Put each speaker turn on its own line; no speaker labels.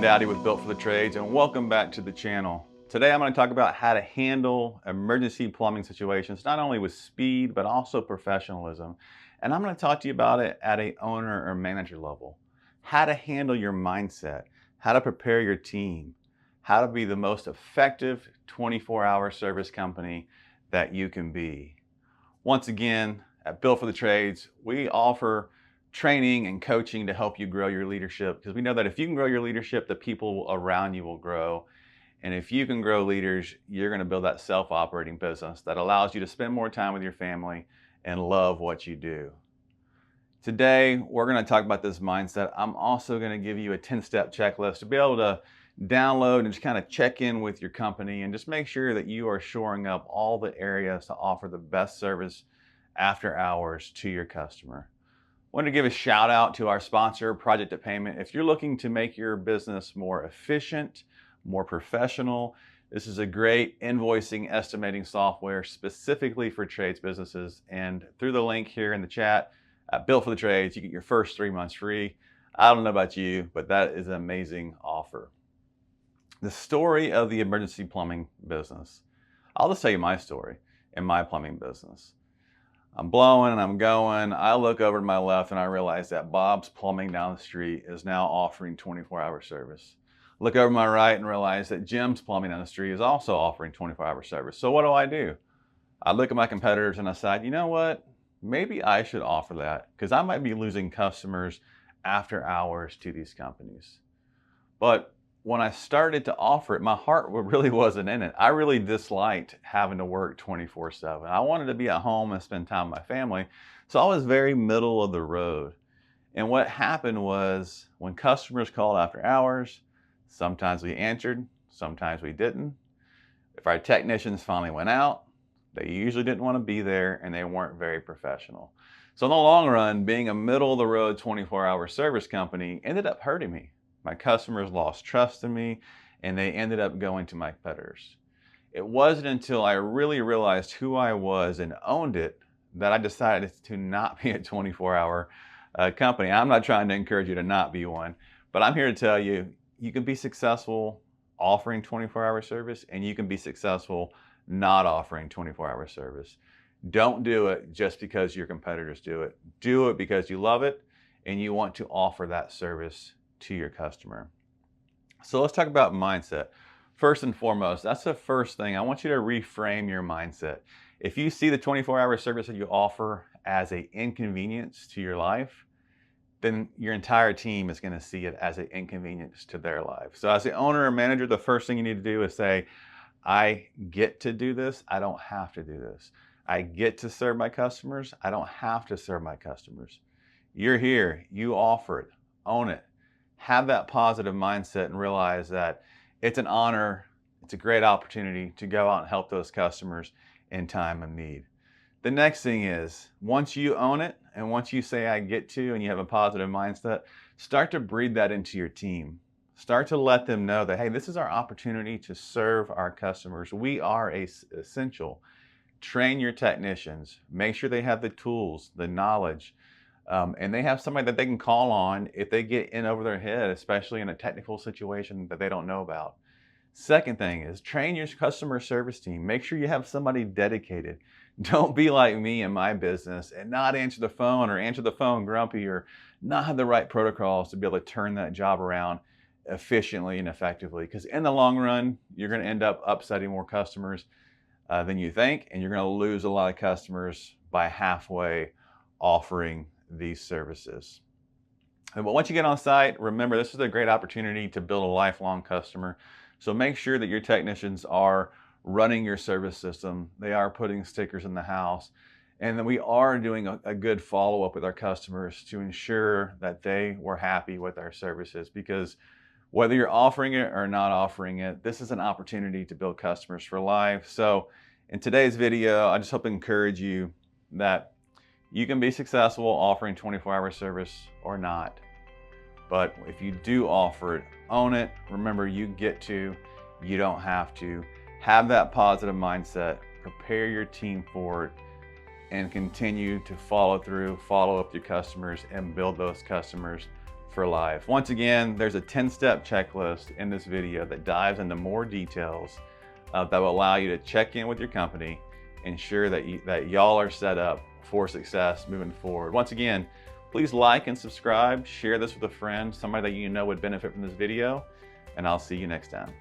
Daddy with Built for the Trades, and welcome back to the channel. Today I'm going to talk about how to handle emergency plumbing situations, not only with speed, but also professionalism. And I'm going to talk to you about it at a owner or manager level. How to handle your mindset, how to prepare your team, how to be the most effective 24-hour service company that you can be. Once again, at Built for the Trades, we offer training and coaching to help you grow your leadership, because we know that if you can grow your leadership, the people around you will grow. And if you can grow leaders, you're going to build that self-operating business that allows you to spend more time with your family and love what you do. Today, we're going to talk about this mindset. I'm also going to give you a 10-step checklist to be able to download and just kind of check in with your company and just make sure that you are shoring up all the areas to offer the best service after hours to your customer. I want to give a shout out to our sponsor, Project to Payment. If you're looking to make your business more efficient, more professional, this is a great invoicing estimating software specifically for trades businesses. And through the link here in the chat at Built for the Trades, you get your first 3 months free. I don't know about you, but that is an amazing offer. The story of the emergency plumbing business. I'll just tell you my story in my plumbing business. I'm blowing and I'm going. I look over to my left and I realize that Bob's Plumbing down the street is now offering 24-hour service. Look over to my right and realize that Jim's Plumbing down the street is also offering 24-hour service. So what do? I look at my competitors and I decide, you know what? Maybe I should offer that, because I might be losing customers after hours to these companies. But when I started to offer it, my heart really wasn't in it. I really disliked having to work 24/7. I wanted to be at home and spend time with my family. So I was very middle of the road. And what happened was, when customers called after hours, sometimes we answered, sometimes we didn't. If our technicians finally went out, they usually didn't want to be there and they weren't very professional. So in the long run, being a middle of the road 24-hour service company ended up hurting me. My customers lost trust in me and they ended up going to my competitors. It wasn't until I really realized who I was and owned it that I decided to not be a 24-hour company. I'm not trying to encourage you to not be one, but I'm here to tell you, you can be successful offering 24-hour service and you can be successful not offering 24-hour service. Don't do it just because your competitors do it. Do it because you love it and you want to offer that service to your customer. So let's talk about mindset. First and foremost, that's the first thing. I want you to reframe your mindset. If you see the 24-hour service that you offer as an inconvenience to your life, then your entire team is going to see it as an inconvenience to their life. So as the owner or manager, the first thing you need to do is say, I get to do this. I don't have to do this. I get to serve my customers. I don't have to serve my customers. You're here. You offer it. Own it. Have that positive mindset and realize that it's an honor, it's a great opportunity to go out and help those customers in time of need. The next thing is, once you own it and once you say I get to and you have a positive mindset, start to breathe that into your team. Start to let them know that, hey, this is our opportunity to serve our customers. We are essential. Train your technicians. Make sure they have the tools, the knowledge, and they have somebody that they can call on if they get in over their head, especially in a technical situation that they don't know about. Second thing is, train your customer service team. Make sure you have somebody dedicated. Don't be like me in my business and not answer the phone, or answer the phone grumpy, or not have the right protocols to be able to turn that job around efficiently and effectively. Because in the long run, you're going to end up upsetting more customers than you think, and you're going to lose a lot of customers by halfway offering these services. But once you get on site, remember, this is a great opportunity to build a lifelong customer. So make sure that your technicians are running your service system. They are putting stickers in the house, and that we are doing a good follow-up with our customers to ensure that they were happy with our services. Because whether you're offering it or not offering it, this is an opportunity to build customers for life. So in today's video, I just hope to encourage you that you can be successful offering 24-hour service or not. But if you do offer it, own it. Remember, you get to, you don't have to. Have that positive mindset, prepare your team for it, and continue to follow through, follow up your customers, and build those customers for life. Once again, there's a 10-step checklist in this video that dives into more details that will allow you to check in with your company, ensure that y'all are set up for success moving forward. Once again, please like and subscribe, share this with a friend, somebody that you know would benefit from this video, and I'll see you next time.